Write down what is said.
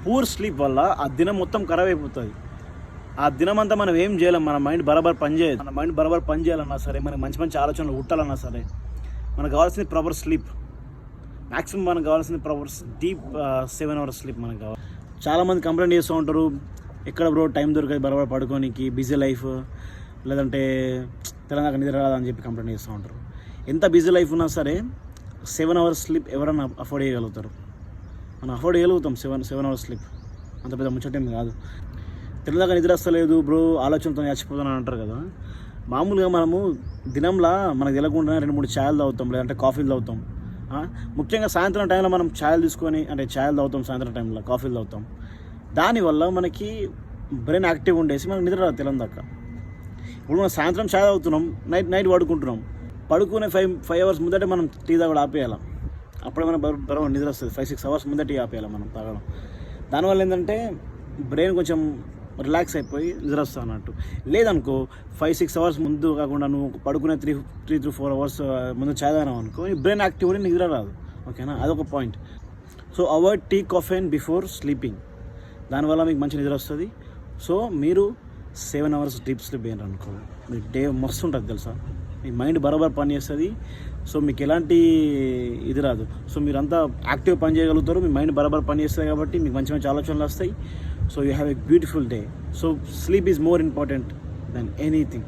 Poor sleep వల్ల ఆ దినం మొత్తం ఖరాబ్ అయిపోతుంది. ఆ దినం అంతా మనం ఏం చేయలేం, మన మైండ్ బరాబర్ పనిచేయదు. మన మైండ్ బరాబర్ పని చేయాలన్నా సరే, మనకి మంచి మంచి ఆలోచనలు పుట్టాలన్నా సరే, మనకు కావాల్సింది ప్రాపర్ స్లీప్. మ్యాక్సిమం మనకు కావాల్సింది ప్రాపర్ డీప్ 7 hours స్లీప్ మనకు కావాలి. చాలామంది కంప్లైంట్ చేస్తూ ఉంటారు, ఎక్కడ బ్రో టైం దొరకదు బరాబర్ పడుకోనికి, బిజీ లైఫ్, లేదంటే తెలంగాణ నిద్ర రాదని చెప్పి కంప్లైంట్ చేస్తూ ఉంటారు. ఎంత బిజీ లైఫ్ ఉన్నా సరే 7 hours స్లీప్ ఎవరైనా అఫోర్డ్ చేయగలుగుతారు. మనం అఫోర్డ్ చేయగలుగుతాం 7 hours స్లీప్. అంత పెద్ద ముచ్చటేం కాదు. తెలంగాణ నిద్ర వస్తలేదు బ్రో, ఆలోచనతో చచ్చిపోతానని అంటారు కదా. మామూలుగా మనము దినంలో మనకు తెలియకుండా 2-3 ఛాయలు తాగుతాం, లేదంటే కాఫీలు తాగుతాం. ముఖ్యంగా సాయంత్రం టైంలో మనం ఛాయలు తీసుకొని, అంటే ఛాయలు తాగుతాం సాయంత్రం టైంలో, కాఫీలు తాగుతాం. దానివల్ల మనకి బ్రెయిన్ యాక్టివ్ ఉండేసి మనకు నిద్ర రాదు తెలందాక. ఇప్పుడు మనం సాయంత్రం ఛాయ్ తాగుతున్నాం, నైట్ పడుకుంటున్నాం. పడుకునే 5 hours ముందటే మనం టీ తాగడం ఆపేయాలి. అప్పుడే మనం బరాబర్ నిద్ర వస్తుంది. 5-6 hours ముందే టీ ఆపేయాలి మనం తాగడం. దానివల్ల ఏంటంటే బ్రెయిన్ కొంచెం రిలాక్స్ అయిపోయి నిద్ర వస్తుంది అన్నట్టు. లేదనుకో 5-6 hours ముందు కాకుండా నువ్వు పడుకునే 3-4 hours ముందు ఛాయ్ తాగినావు అనుకో, నీ బ్రెయిన్ యాక్టివ్ ఉండి నిద్ర రాదు. ఓకేనా, అదొక point. So avoid tea caffeine before sleeping. దానివల్ల మీకు మంచి నిద్ర వస్తుంది. సో మీరు 7 hours డీప్ స్లీప్ అయ్యారు అనుకో, మీ డే మస్తు ఉంటుంది తెలుసా. మీ మైండ్ బరాబర్ పని చేస్తుంది. సో మీకు ఎలాంటి ఇది రాదు. సో మీరంతా యాక్టివ్ పని చేయగలుగుతారు, మీ మైండ్ బరాబర్ పని చేస్తుంది కాబట్టి మీకు మంచి మంచి ఆలోచనలు వస్తాయి. So you have a beautiful day. So sleep is more important than anything.